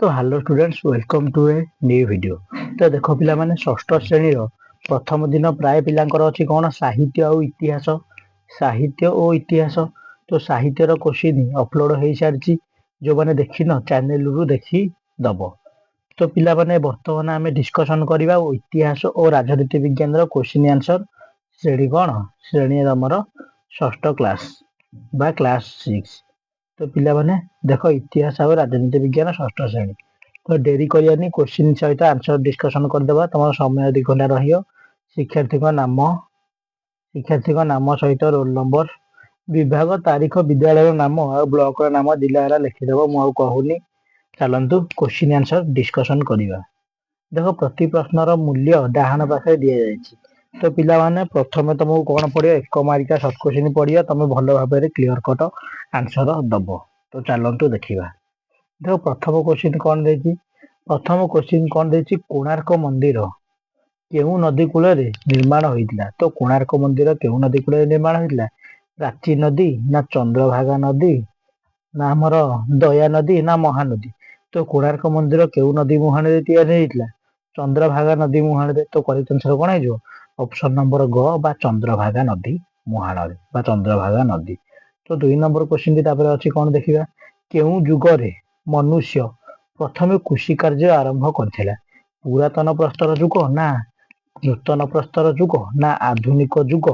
तो hello students welcome to a new video. तो देखो पिला माने षष्ठ श्रेणी प्रथम दिन प्राय पिलांकर अछि कोन साहित्य और इतिहास। साहित्य और इतिहास तो साहित्य रो क्वेश्चन अपलोड हो सारी जो माने देखि न चैनल रु देखि दबो। तो पिला माने वर्तमान आमे डिस्कशन करबा इतिहास और राजनीति विज्ञान रो क्वेश्चन आंसर श्रेणी कोन श्रेणी हमर षष्ठ क्लास बा क्लास 6। तो पिला माने देखो इतिहास और राजनीति विज्ञान षष्ठ श्रेणी तो डेरी करियानी क्वेश्चन सहित आंसर डिस्कशन करदेबा। तुम समय 2 घंटा रहियो। शिक्षार्थी नाम सहित रोल नंबर विभाग तारीख विद्यालय नाम और ब्लॉक नाम जिला लिखिदेव। मु कहूनी चलतु क्वेश्चन आंसर डिस्कशन करवा। देखो प्रति प्रश्नर मूल्य डाहाण पाखे दि जाएगी। तो पिला माने प्रथम तुमको कौन पड़ो 1 मार्किया सर्ट क्वेश्चन पड़िया तुम भल भाव क्लीयर कट आंसर दब। तो चलतु देखा। देखो प्रथम क्वेश्चन कौन देती प्रथम क्वेश्चन कौन देती कोणार्क मंदिर केउ नदी कूल निर्माण होता। तो कोणार्क मंदिर केउ नदी कूल निर्माण होता प्राची नदी ना चंद्रभागा नदी ना हमर दया नदी ना महानदी। तो कोणार्क मंदिर केउ नदी मुहाण या चंद्रभागा नदी मुहाण। तो करेक्ट आंसर कौन है ऑप्शन नंबर ग बा चंद्रभागा नदी मुहाण बा चंद्रभागा नदी। तो 2 नंबर क्वेश्चन अच्छी कौन देखा केउ जुगरे मनुष्य प्रथम कृषि कार्य आरंभ करथिला पुरातन प्रस्तर जुग ना नूतन प्रस्तर जुग ना आधुनिक जुग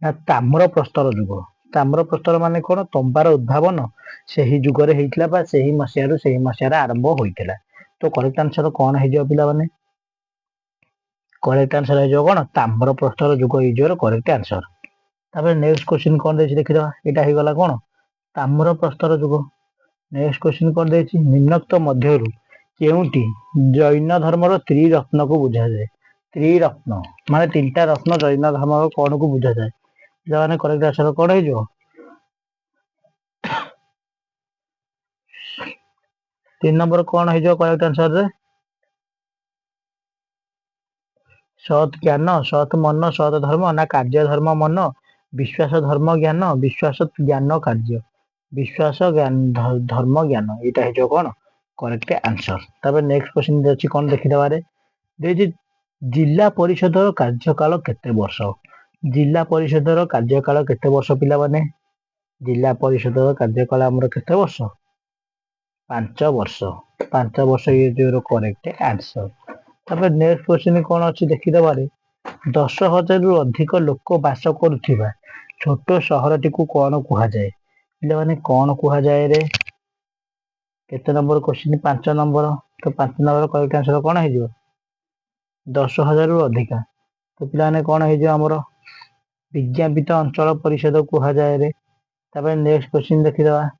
ना ताम्र प्रस्तर जुग। ताम्र प्रस्तर माने कौन तंबार उद्भावन सही जुगरे हेइतला बा सही मसियारू सही मसियार आरंभ होइतला। तो करेक्ट आंसर कौन है पिला माने करेक्ट आंसर है कौन ताम्र प्रस्तर जुग इज योर करेक्ट आंसर। तापर नेक्स्ट क्वेश्चन कौन देछि देखिदवा। एटा हे गला कौन ताम्र प्रस्तर जुग। नेक्स्ट क्वेश्चन कौन देछि निम्नोक्त मध्यरु केउटी जैन धर्मर त्रिरत्न को बुझा जाए। त्रिरत्न माने 3टा रत्न जैन धर्म कौन को बुझा जाए माने करेक्ट आंसर कौन है 3 नंबर कौन है करेक्ट आंसर रे सत ज्ञान सत मन सत धर्म ना कार्य धर्म मन विश्वास धर्म ज्ञान विश्वास ज्ञान कार्य विश्वास ज्ञान धर्म ज्ञान यहाँ है कौन करेक्ट आंसर। तब नेक्स्ट क्वेश्चन अच्छी कौन देखिदेबारे जिला परिषद कार्यकाल केते वर्ष। जिला परिषद कार्यकाल केते वर्ष पिला माने जिला परिषद कार्यकाल आमर केते वर्ष 5 वर्ष। 5 वर्ष ये जो करेक्ट आंसर। तब नेक्स्ट क्वेश्चन कौन अच्छी देखिदेबारे 10,000 रु अधिक लोक बास करुथिबा छोट सहरटी को कौन कुहा जाए पिला माने कौन कुहा जाए रे केते नंबर क्वेश्चन 5 नंबर। तो 5 नंबर करेक्ट आंसर कौन है 10,000 रु अधिका। तो पिला माने कौन है आमर विज्ञापित अंचल परिषद कुहा जाए रे। तब नेक्स्ट क्वेश्चन देखिदवा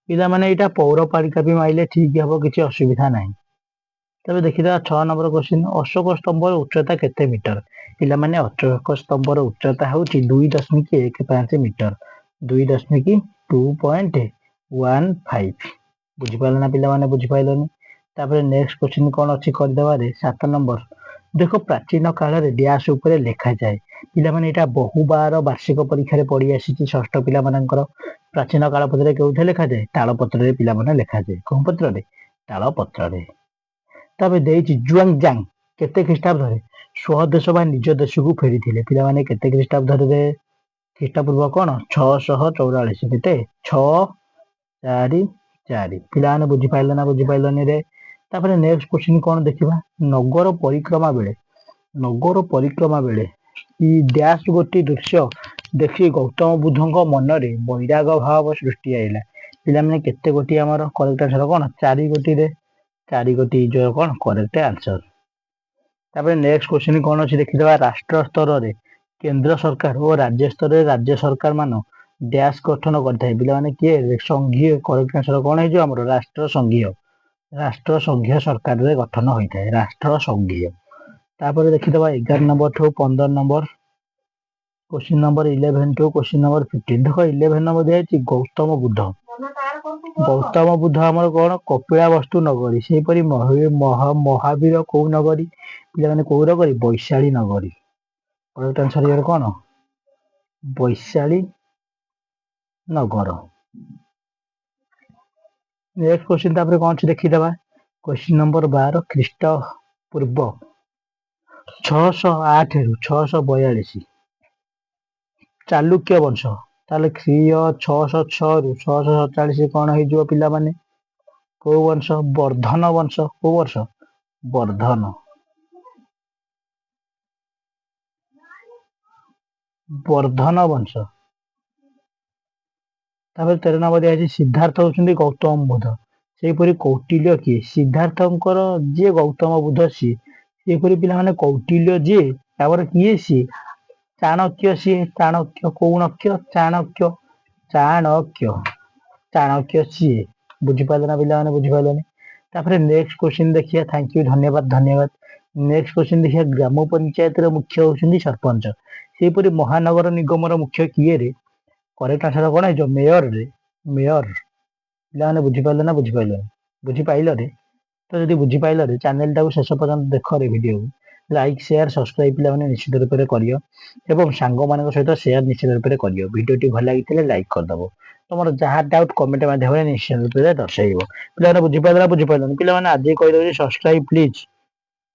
पिला माने एटा पौरपालिका भी माइले ठीक हबो किछि असुविधा नाही। तबे देखिदा 6 नंबर क्वेश्चन अशोक स्तंभर उच्चता केते मीटर पिला माने अशोक स्तंभर उच्चता होची 2.15 मीटर 2.2.15 बुझी पाइल ना पिला माने बुझी पाइलनी। तापर नेक्स्ट क्वेश्चन कोन अछि कर देबारे 7 नंबर देखो प्राचीन काल रे डैश ऊपर लिखा जाए पिला माने एटा बहु बार वार्षिक परीक्षा रे पड़ी आसीची षष्ठ पिला मानकर प्राचीन काल पत्र केउठे लिखा जाए ताल पत्र रे पिला माने लिखा जाए कोन पत्र रे ताल पत्र रे। तबे देछि जुआंग जांग केते ख्रीष्टाब्द रे स्वदेश बा निज देश को फेरी थिले पिला माने केते ख्रीष्टाब्द रे ख्रीष्टपूर्व कोन 644 केते 644 पिला माने बुझी पाइल ना बुझी पाइलनी रे। तापर नेक्स्ट क्वेश्चन कोन देखिबा नगर परिक्रमा बेले ई डैश गोटी दृश्य देखि गौतम बुद्धଙ୍କ मनरे वैराग भाव सृष्टि आइला पिला माने केते गोटी हमर करेक्ट आंसर कोन 4 गोटी रे 4 गोटी जो कौन करेक्ट आंसर। तापर नेक्स्ट क्वेश्चन कौन अच्छी देखिदेवा राष्ट्र स्तर रे केंद्र सरकार और राज्य स्तर रे राज्य सरकार मान डैश गठन करथाय पिला माने किए संघीय करेक्ट आंसर कौन है जो हमर राष्ट्र संघीय सरकार रे गठन होइथाय राष्ट्र संघीय। तापर देखिदेवा 11 नंबर ठो 15 number question number 11 to question number 15 देखो 11 नंबर दिया गौतम बुद्ध हमर कौन कपिला वस्तु नगरी से परी महावीर कौ नगरी पिला माने कौ नगरी वैशाली नगरी करेक्ट आंसर यार कौन वैशाली नगर। नेक्स्ट क्वेश्चन तापर कौन अच्छी देखीदबा। क्वेश्चन नंबर 12 ख्रीष्ट पूर्व 608 रु 642 चालुक्य वंश। ताले ख्रीय 606 रु 647 कौन हो पिलामाने को वंश वर्धन वंश को वर्ष वर्धन वर्धन वंश। तापर 13 नंबर दिया सिद्धार्थ होउछन्ती गौतम बुद्ध सेहीपरि कौटिल्य किए सिद्धार्थंकर जे गौतम बुद्ध सी सेहीपरि पिला माने कौटिल्य जे तापर किए सी चाणक्य सी चाणक्य कौणक्य चाणक्य चाणक्य चाणक्य सी बुझिपाले ना पिला माने बुझिपाले। तापर नेक्स्ट क्वेश्चन देखिए थैंक यू धन्यवाद धन्यवाद। नेक्स्ट क्वेश्चन देखिए ग्राम पंचायत रो मुख्य होउछन्ती सरपंच सेहीपरि महानगर निगम रो मुख्य किए रे करेक्ट आंसर कौन है मेयर रे मेयर पिलाने बुझिपारे ना बुझिपारे बुझिपाइल रे तो जदि बुझिपाइल रे चैनल टाको शेष पर्यंत देख रे वीडियो लाइक शेयर सब्सक्राइब पिलाने निश्चित रूप से करियो एवं सांग मान सहित शेयर निश्चित रूप से करियो वीडियो भल लगी लाइक करदब तुम जहाँ डाउट कमेंट माध्यम निश्चित रूप से दर्शाइब पिलाने बुझिपारे बुझिपारे पिलाने आज कहीदे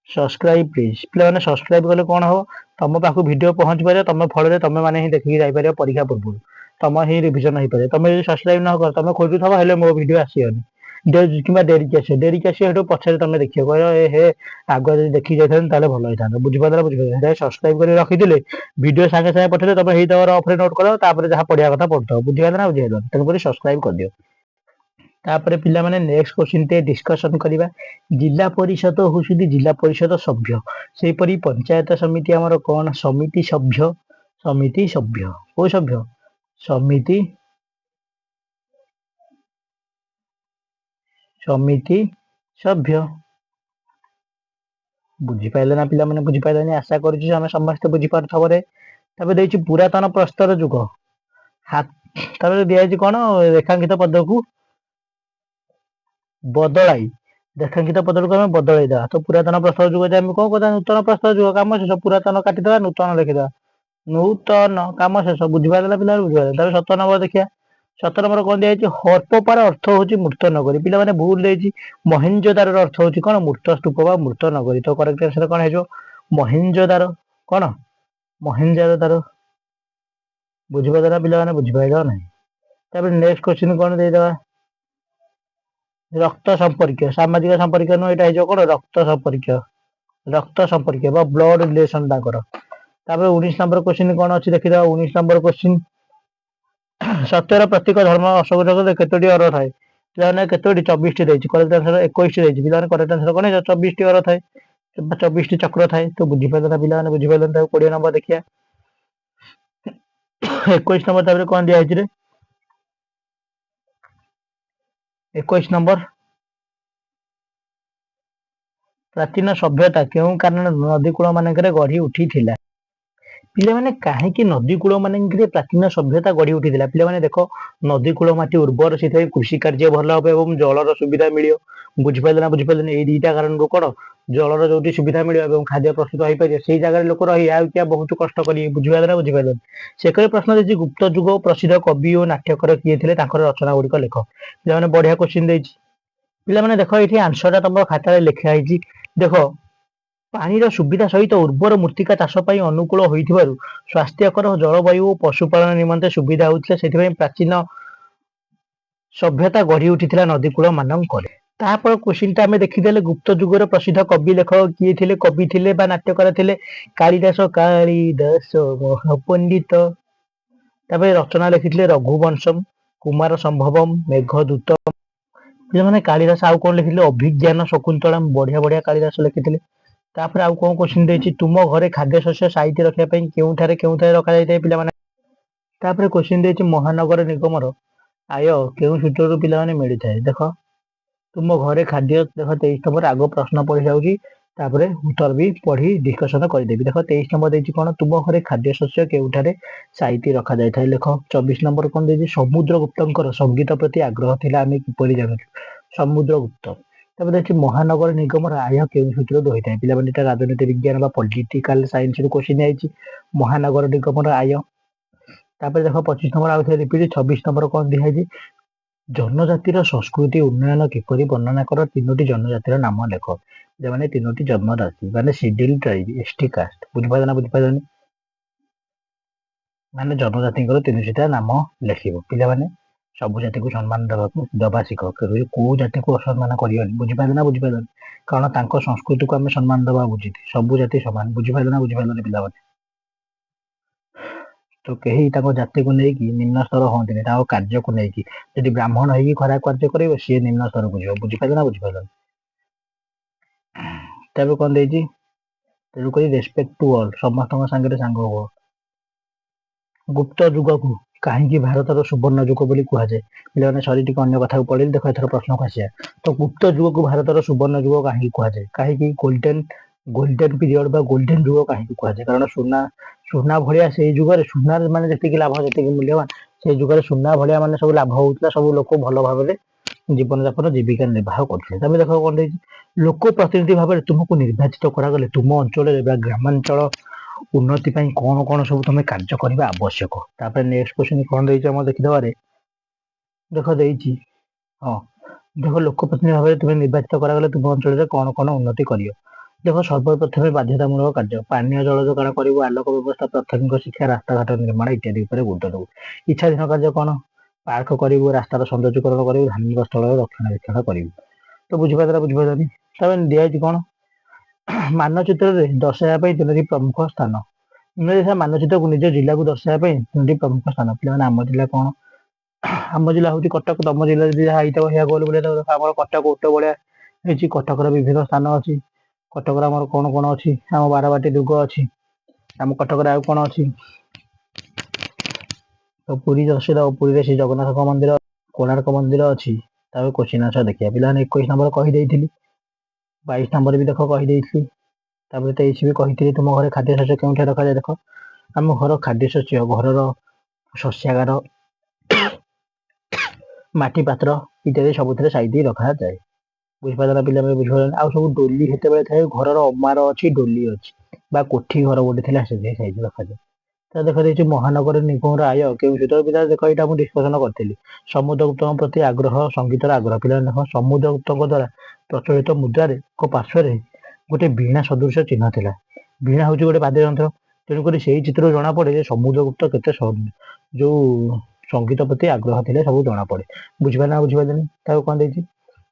सब्सक्राइब प्लीज पिलाने सब्सक्राइब कले कौन हो तुम पाक वीडियो पहुंच पारे तुम फल तुम मैंने ही देखिए जापर परीक्षा पूर्व तुम ही रिविजन हो पारे तुम सब्सक्राइब न कर तुम खोजुव हेल्ले मो वीडियो आसोनी कि डेरिक आसो पछे तुम देखिए कह हे आगे जब देखी जाता भल होता बुझिपारे बुझिपारे सब्सक्राइब कर रखी वीडियो सागे सागे पठे तुम ही अफरे नोट कर जहाँ पढ़िया कथा पढ़ुव बुझिपारे ना बुझे तेणुक सब्सक्राइब कर दियो। तापर पिला माने नेक्स्ट क्वेश्चन टे डिस्कशन करबा जिला परिषद होउछिदी जिला परिषद सभ्य सेहीपरि पंचायत समिति हमर कोन समिति सभ्य को सभ्य समिति समिति सभ्य बुझिपाइले ना पिला माने बुझिपाइले आशा करूछु हम समस्त बुझिपारथबो रे। तबे देछि पुरातन प्रस्तर जुग हाथ तबे दिया कोन रेखांकित पद को बदलाई रेखांकित पद को हमें बदलाई दा तो पुरातन प्रस्तर जुग जे हम कोन कथा नूतन प्रस्तर जुग काम से पुरातन काटिदवा नूतन लिखिदवा नूतन काम शेष बुझिपारे पिला बुझिपारे। तबे 17 नंबर देखिया 17 नंबर कौन दिया हरप्पार अर्थ हूँ मृत नगरी पिला माने भूल देछि महेंजोदार अर्थ हूँ कौन मृत स्तूप बा मृत नगरी तो करेक्ट आंसर कौन है महेंजोदार कौन महेंजोदार बुझिपारे ना पिला माने बुझिपाइल नहीं। तबे नेक्स्ट क्वेश्चन कौन देदवा रक्त संपर्क सामाजिक संपर्क नु एटा है कौन रक्त संपर्क बा ब्लड रिलेशन ताकर। तापर 19 नंबर क्वेश्चन कौन अच्छी देखिदा 19 नंबर क्वेश्चन सत्यर प्रतीक धर्म अशोक केतोटी अर थाए पिलाने केतोटी 24 टी देछि करेक्ट आंसर 21 टी देछि पिलाने करेक्ट आंसर कोन 24 टी अर थाए 24 टी चक्र थाए तो बुझि पाइल ना पिलाने बुझि पाइल त 20 नंबर देखिया 21 नंबर तापर कोन दिया हिजरे 21 नंबर प्राचीन सभ्यता केउ कारण नदी कूल मानकरे गढ़ी उठी थिला पिला माने काहेकि नदी कूल मानकरे प्राचीन सभ्यता गढ़ी उठी थिला पिला माने देखो नदी कूल माटी उर्वर से कृषि कार्य भल हे एवं जलर सुविधा मिलियो बुझिपाइले ना बुझिपाइले एई दुईटा कारण कोन जलर जोटी सुविधा मिलियो एवं खाद्य प्रस्तुत होई पारे सेई जगह लोक रही आ क्या बहुत कष्ट करी बुझिपाइले ना बुझिपाइले से करे प्रश्न देछि गुप्त युग प्रसिद्ध कवि और नाट्यकार किए थिले तांकर रचना गुड़िक लेख पिला माने बढ़िया क्वेश्चन देछि पिला माने देखो एठी आंसर तुम खाता लिखा है देखो पानीर सुविधा सहित उर्वर मृत्तिका चाष अनुकूल होइथिबारु स्वास्थ्यकर जलवायु और पशुपालन निमंते सुविधा होउथिला सेथिबाई प्राचीन सभ्यता गढ़ी उठिथिला नदी कूल मानकरे। तापर क्वेश्चन टा हमें देखिदेले गुप्त युगर प्रसिद्ध कवि लेखक किए थिले कवि थिले बा नाट्यकार थिले कालिदास महापंडित तापर रचना लिखिथिले रघुवंशम कुमार संभवम मेघदूत पिलाने कालिदास आउ कौन लिखिथिले अभिज्ञान शकुंतला बढ़िया बढ़िया कालिदास लिखिथिले। तापर आउ कौन क्वेश्चन देछि तुम घरे खाद्य शस्य साइति रखिया पई केउठारे रखा जाय पिला माने तापर क्वेश्चन देछि महानगर निगमर आय केउ सूत्ररु पिला माने मिलि थाए देखो तुम घरे खाद्य देखो 23 नंबर आगो प्रश्न पढ़ी जाउची तापर उत्तर भी पढ़ी डिस्कशन कर देबी देखो 23 नंबर देछि कोन तुम घरे खाद्य शस्य केउठारे साइति रखा जाय थाए लेखो 24 नंबर कोन देछि समुद्रगुप्तंकर संगीत प्रति आग्रह थिला आमे किपरि जानु समुद्रगुप्त तापर देछि महानगर निगमर आय केउ सूत्ररु होई थाए पिला माने राजनीति विज्ञान बा पॉलिटिकल साइंस रु क्वेश्चन आइछि महानगर निगमर आय तापर देखो 25 नंबर आउ थे रिपीट 26 नंबर कोन दिया है ଜନଜାତିର ସଂସ୍କୃତି ଉନ୍ନୟନ କିପରି ବର୍ଣ୍ଣନା କର? ତିନୋଟି ଜନଜାତିର ନାମ ଲେଖ। ଯେଉଁମାନେ ତିନୋଟି ଜନ୍ମଜାତି ମାନେ ସିଡିଲ୍ ଟ୍ରାଇବ୍, ଏସଟି କାଷ୍ଟ। ବୁଝିପାରିଲ ନା ବୁଝିପାରିଲନି? ମାନେ ଜନଜାତିଙ୍କର ତିନୋଟିଟା ନାମ ଲେଖିବ। ପିଲାମାନେ ସବୁ ଜାତିକୁ ସମ୍ମାନ ଦବା ଶିଖ। କୋଉ ଜାତିକୁ ଅସମ୍ମାନ କରିବନି। ବୁଝିପାରିଲ ନା ବୁଝିପାରିଲନି? କାରଣ ତାଙ୍କ ସଂସ୍କୃତିକୁ ଆମେ ସମ୍ମାନ ଦବା ଉଚିତ। ସବୁ ଜାତି ସମାନ। ବୁଝିପାରିଲ ନା ବୁଝିପାରିଲନି ପିଲାମାନେ? ତ କେହି ତାଙ୍କ ଜାତିକୁ ନେଇକି ନିମ୍ନ ସ୍ତର ହୁଅନ୍ତିନି, ତାଙ୍କ କାର୍ଯ୍ୟକୁ ନେଇକି। ଯଦି ବ୍ରାହ୍ମଣ ହେଇକି ଖରାପ କାର୍ଯ୍ୟ କରିବ ସିଏ ନିମ୍ନ ସ୍ତରକୁ ଯିବ। ବୁଝିପାରିଲ ନା ବୁଝିପାରିଲନି? ତାପରେ କଣ ଦେଇଛି? ତେଣୁକରି ରେସପେକ୍ଟ ଟୁ ଅଲ୍, ସମସ୍ତଙ୍କ ସାଙ୍ଗରେ ସାଙ୍ଗ ହୁଅ। ଗୁପ୍ତ ଯୁଗକୁ କାହିଁକି ଭାରତର ସୁବର୍ଣ୍ଣ ଯୁଗ ବୋଲି କୁହାଯାଏ? ପିଲାମାନେ ସରି ଟିକେ ଅନ୍ୟ କଥାକୁ ପଳେଇଲି। ଦେଖ ଏଥର ପ୍ରଶ୍ନକୁ ଆସିବା। ତ ଗୁପ୍ତ ଯୁଗକୁ ଭାରତର ସୁବର୍ଣ୍ଣ ଯୁଗ କାହିଁକି କୁହାଯାଏ? କାହିଁକି ଗୋଲ୍ଡେନ ପିରିୟଡ ବା ଗୋଲ୍ଡେନ ଯୁଗ କାହିଁକି କୁହାଯାଏ? କାରଣ ସୁନା ଭଳିଆ ସେଇ ଯୁଗରେ, ସୁନାର ମାନେ ଯେତିକି ଲାଭ ଯେତିକି ମୂଲ୍ୟବାନ, ସେଇ ଯୁଗରେ ସୁନା ଭଳିଆ ମାନେ ସବୁ ଲାଭ ହଉଥିଲା। ସବୁ ଲୋକ ଭଲ ଭାବରେ ଜୀବନଯାପନ ଜୀବିକା ନିର୍ବାହ କରୁଥିଲେ। ତମେ ଦେଖ କଣ ଦେଇଛି? ଲୋକ ପ୍ରତିନିଧି ଭାବରେ ତୁମକୁ ନିର୍ବାଚିତ କରାଗଲେ ତୁମ ଅଞ୍ଚଳରେ ବା ଗ୍ରାମାଞ୍ଚଳ ଉନ୍ନତି ପାଇଁ କଣ କଣ ସବୁ ତମେ କାର୍ଯ୍ୟ କରିବା ଆବଶ୍ୟକ? ତାପରେ ନେକ୍ସଟ କ୍ୱେଶ୍ଚନ କଣ ଦେଇଛି ଆମର ଦେଖିଦେବାରେ, ଦେଖ ଦେଇଛି, ହଁ ଦେଖ ଲୋକ ପ୍ରତିନିଧି ଭାବରେ ତୁମେ ନିର୍ବାଚିତ କରାଗଲେ ତୁମ ଅଞ୍ଚଳରେ କଣ କଣ ଉନ୍ନତି କରିବ? ଦେଖ ସର୍ବପ୍ରଥମେ ବାଧ୍ୟତାମୂଳକ କାର୍ଯ୍ୟ, ପାନୀୟ ଜଳ ଯୋଗାଣ କରିବୁ, ଆଲୋକ ବ୍ୟବସ୍ଥା, ପ୍ରାଥମିକ ଶିକ୍ଷା, ରାସ୍ତାଘାଟ ନିର୍ମାଣ ଇତ୍ୟାଦି ଉପରେ ଗୁରୁତ୍ୱ ଦେବୁ। ଇଚ୍ଛାଧୀନ କାର୍ଯ୍ୟ କଣ? ପାର୍କ କରିବୁ, ରାସ୍ତାର ସୌନ୍ଦର୍ଯ୍ୟକରଣ କରିବୁ, ଧାର୍ମିକ ସ୍ଥଳର ରକ୍ଷଣାବେକ୍ଷଣ କରିବୁ। ତ ବୁଝିପାରିଲ ବୁଝିପାରିଲନି? ତାପରେ ଦିଆଯାଇଛି କଣ? ମାନଚିତ୍ରରେ ଦର୍ଶାଇବା ପାଇଁ ତିନୋଟି ପ୍ରମୁଖ ସ୍ଥାନ। ମାନଚିତ୍ରକୁ ନିଜ ଜିଲ୍ଲାକୁ ଦର୍ଶାଇବା ପାଇଁ ତିନୋଟି ପ୍ରମୁଖ ସ୍ଥାନ। ପିଲାମାନେ ଆମ ଜିଲ୍ଲା କଣ? ଆମ ଜିଲ୍ଲା ହଉଛି କଟକ। ତମ ଜିଲ୍ଲା ଯଦି ଯାହା ହେଇଥିବ ସେଇଆ ଗୋଲ ବୁଲେଇ ଦବ। ଆମର କଟକ ଓଟ ଭଳିଆ ହେଇଛି। କଟକର ବିଭିନ୍ନ ସ୍ଥାନ ଅଛି। କଟକରେ ଆମର କଣ କଣ ଅଛି? ଆମ ବାରବାଟୀ ଦୁର୍ଗ ଅଛି। ଆମ କଟକରେ ଆଉ କଣ ଅଛି? ତ ପୁରୀ ପ୍ରସିଦ୍ଧ, ପୁରୀରେ ଶ୍ରୀ ଜଗନ୍ନାଥଙ୍କ ମନ୍ଦିର, କୋଣାର୍କ ମନ୍ଦିର ଅଛି। ତାପରେ କୋଶ୍ଚିନ୍ ଆନ୍ସର ଦେଖିବା। ପିଲାମାନେ 21 ନମ୍ବର କହିଦେଇଥିଲି, 22 ନମ୍ବର ବି ଦେଖ କହିଦେଇଥିଲି, ତାପରେ 23 ବି କହିଥିଲି। ତୁମ ଘରେ ଖାଦ୍ୟ ଶସ୍ୟ କେଉଁଠାରେ ରଖାଯାଏ? ଦେଖ ଆମ ଘର ଖାଦ୍ୟ ଶସ୍ୟ ଘରର ଶସ୍ୟାଗାର, ମାଟି ପାତ୍ର ଇତ୍ୟାଦି ସବୁଥିରେ ସାଇତି ରଖାଯାଏ। ବୁଝିପାରିଲ ନା ପିଲାମାନେ ବୁଝିପାରିଲ? ଆଉ ସବୁ ଡୋଲି ସେତେବେଳେ ଥାଏ, ଘରର ଅମାର ଅଛି, ଡୋଲି ଅଛି ବା କୋଠି ଘର ଗୋଟେ ଥିଲା, ସେଥିରେ ସାଇତି ରଖାଯାଏ। ତ ଦେଖ ଦେଇଛି ମହାନଗର ନିଗମର ଆୟ କେଉଁ କ୍ଷେତ୍ରରେ? ପିଲା ଦେଖ ଏଇଟା ମୁଁ ଡିସ୍କସନ କରିଥିଲି। ସମୁଦ୍ରଗୁପ୍ତଙ୍କ ପ୍ରତି ଆଗ୍ରହ, ସଙ୍ଗୀତର ଆଗ୍ରହ। ପିଲାମାନେ ଦେଖ ସମୁଦ୍ରଗୁପ୍ତଙ୍କ ଦ୍ୱାରା ପ୍ରଚଳିତ ମୁଦ୍ରାରେ ଏକ ପାର୍ଶ୍ୱରେ ଗୋଟେ ବୀଣା ସଦୃଶ ଚିହ୍ନ ଥିଲା। ବୀଣା ହଉଛି ଗୋଟେ ବାଦ୍ୟ ଯନ୍ତ୍ର। ତେଣୁକରି ସେଇ ଚିତ୍ରରୁ ଜଣା ପଡେ ଯେ ସମୁଦ୍ରଗୁପ୍ତ କେତେ ଯୋଉ ସଙ୍ଗୀତ ପ୍ରତି ଆଗ୍ରହ ଥିଲେ ସବୁ ଜଣା ପଡେ। ବୁଝିପାରିଲ ନା ବୁଝିପାରିଲେନି? ତାକୁ କଣ ଦେଇଛି?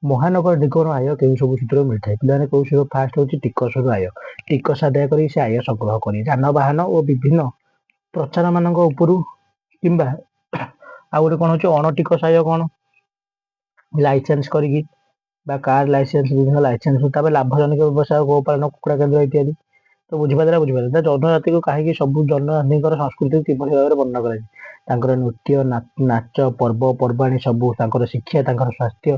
ମହାନଗର ନିଗମର ଆୟ କେଉଁ ସବୁ ସୂତ୍ରରୁ ମିଳିଥାଏ? ପିଲାମାନେ କୋଉ ସୂତ୍ର? ଫାର୍ଷ୍ଟ ହଉଛି ଟିକସରୁ ଆୟ। ଟିକସ ଆଦାୟ କରି ସେ ଆୟ ସଂଗ୍ରହ କରି ଯାନବାହନ ଓ ବିଭିନ୍ନ ପ୍ରଚାର ମାନଙ୍କ ଉପରୁ, କିମ୍ବା ଆଉ ଗୋଟେ କଣ ହଉଛି ଅଣଟିକସ ଆୟ। କଣ? ଲାଇସେନ୍ସ କରିକି ବା କାର ଲାଇସେନ୍ସ, ବିଭିନ୍ନ ଲାଇସେନ୍ସ। ତାପରେ ଲାଭଜନକ ବ୍ୟବସାୟ, ଗୋପାଳନ, କୁକୁଡ଼ା କେନ୍ଦ୍ର ଇତ୍ୟାଦି। ତ ବୁଝିପାରିଲ ବୁଝିପାରିଲ? ଜନଜାତିକୁ କାହିଁକି ସବୁ ଜନଜାତିଙ୍କର ସଂସ୍କୃତିକୁ କିଭଳି ଭାବରେ ବର୍ଣ୍ଣନା କରାଯାଇଛି? ତାଙ୍କର ନୃତ୍ୟ, ନାଚ, ପର୍ବପର୍ବାଣୀ ସବୁ, ତାଙ୍କର ଶିକ୍ଷା, ତାଙ୍କର ସ୍ୱାସ୍ଥ୍ୟ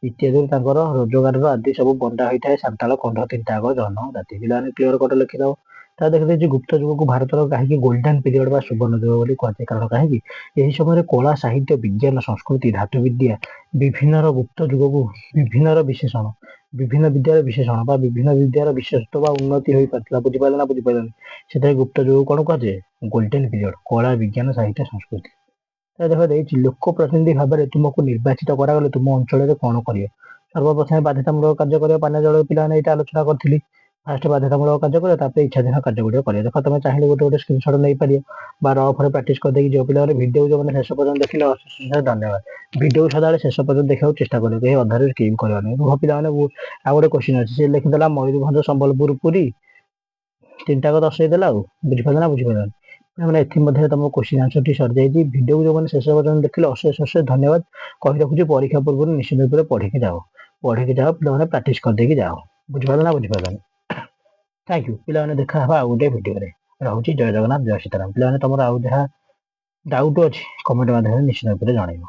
ଇତ୍ୟାଦି, ତାଙ୍କର ରୋଜଗାରର ଆଦି ସବୁ ବଣ୍ଟା ହୋଇଥାଏ ସାନ୍ତାଳ କନ୍ଧ ତିନିଟାକ ଜନଜାତି। ପିଲାମାନେ କ୍ଲିୟର କଟ ଲେଖିଦବ। ତା ଦେଖିଦେଇଛି ଗୁପ୍ତ ଯୁଗକୁ ଭାରତର କାହିଁକି ଗୋଲ୍ଡେନ ପିରିୟଡ ବା ସୁବର୍ଣ୍ଣ ଯୁଗ ବୋଲି କୁହାଯାଏ? କାରଣ କାହିଁକି? ଏହି ସମୟରେ କଳା, ସାହିତ୍ୟ, ବିଜ୍ଞାନ, ସଂସ୍କୃତି, ଧାତୁ ବିଦ୍ୟା ବିଭିନ୍ନର ଗୁପ୍ତ ଯୁଗକୁ ବିଭିନ୍ନର ବିଶେଷଣ, ବିଭିନ୍ନ ବିଦ୍ୟାର ବିଶେଷଣ ବା ବିଭିନ୍ନ ବିଦ୍ୟାର ବିଶେଷତ୍ୱ ବା ଉନ୍ନତି ହୋଇପାରିଥିଲା। ବୁଝିପାରିଲ ନା ବୁଝିପାରିଲନି? ସେଥିପାଇଁ ଗୁପ୍ତ ଯୁଗ କଣ କୁହାଯାଏ? Golden period. କଳା, ବିଜ୍ଞାନ, ସାହିତ୍ୟ, ସଂସ୍କୃତି। ଦେଖ ଦେଇଛି ଲୋକ ପ୍ରତିନିଧି ଭାବରେ ତୁମକୁ ନିର୍ବାଚିତ କରାଗଲେ ତୁମ ଅଞ୍ଚଳରେ କଣ କରିବ? ସର୍ବପ୍ରଥମେ ବାଧ୍ୟତାମୂଳକ କାର୍ଯ୍ୟ କରିବା, ପାନୀୟ ଜଳ। ପିଲାମାନେ ଏଇଟା ଆଲୋଚନା କରିଥିଲି। ଫାଷ୍ଟ ବାଧ୍ୟତାମୂଳକ କାର୍ଯ୍ୟ କରିବା, ତାପରେ ଇଚ୍ଛାଧୀନ କାର୍ଯ୍ୟ ଗୁଡ଼ିକ କରିବା। ଦେଖ ତମେ ଚାହିଁଲେ ଗୋଟେ ଗୋଟେ ସ୍କ୍ରିନଶଟ ନେଇପାରିବ ବା ରଫରେ ପ୍ରାକ୍ଟିସ କରିଦେଇକି ଯିବ। ପିଲାମାନେ ଭିଡ଼ିଓ ଯୋଉମାନେ ଶେଷ ପର୍ଯ୍ୟନ୍ତ ଦେଖିଲେ ଅଶେଷ ଧନ୍ୟବାଦ। ଭିଡ଼ିଓ ସଦାବେଳେ ଶେଷ ପର୍ଯ୍ୟନ୍ତ ଦେଖିବାକୁ ଚେଷ୍ଟା କରିବ, କେହି ଅଧାରୁ ସ୍କିପ୍ କରିବନି। ପିଲାମାନେ ଆଉ ଗୋଟେ କ୍ୱେଶ୍ଚିନ୍ ଅଛି, ସେ ଲେଖିଦେଲା ମୟୂରଭଞ୍ଜ, ସମ୍ବଲପୁର, ପୁରୀ ତିନିଟାକ ଦର୍ଶେଇ ଦେଲା। ଆଉ ବୁଝିପାରିଲ ନା ବୁଝିପାରିଲନି? ମାନେ ଏଥିମଧ୍ୟରେ ତମ କ୍ୱେଶ୍ଚିନ୍ ଆନ୍ସରଟି ସରିଯାଇଛି। ଭିଡ଼ିଓକୁ ଯୋଉମାନେ ଶେଷ ପର୍ଯ୍ୟନ୍ତ ଦେଖିଲେ ଅଶେଷ ଅଶେଷ ଧନ୍ୟବାଦ କହି ରଖୁଛି। ପରୀକ୍ଷା ପୂର୍ବରୁ ନିଶ୍ଚିତ ରୂପରେ ପଢିକି ଯାଅ ପିଲାମାନେ, ପ୍ରାକ୍ଟିସ କରିଦେଇକି ଯାଅ। ବୁଝିପାରିଲ ନା ବୁଝିପାରିଲନି? ଥ୍ୟାଙ୍କ ୟୁ ପିଲାମାନେ, ଦେଖା ହବା ଆଉ ଗୋଟେ ଭିଡ଼ିଓରେ। ରହୁଛି। ଜୟ ଜଗନ୍ନାଥ, ଜୟ ସୀତାରାମ। ପିଲାମାନେ ତମର ଆଉ ଯାହା ଡାଉଟ୍ ଅଛି କମେଣ୍ଟ ମାଧ୍ୟମରେ ନିଶ୍ଚିତ ରୂପରେ ଜଣାଇବ।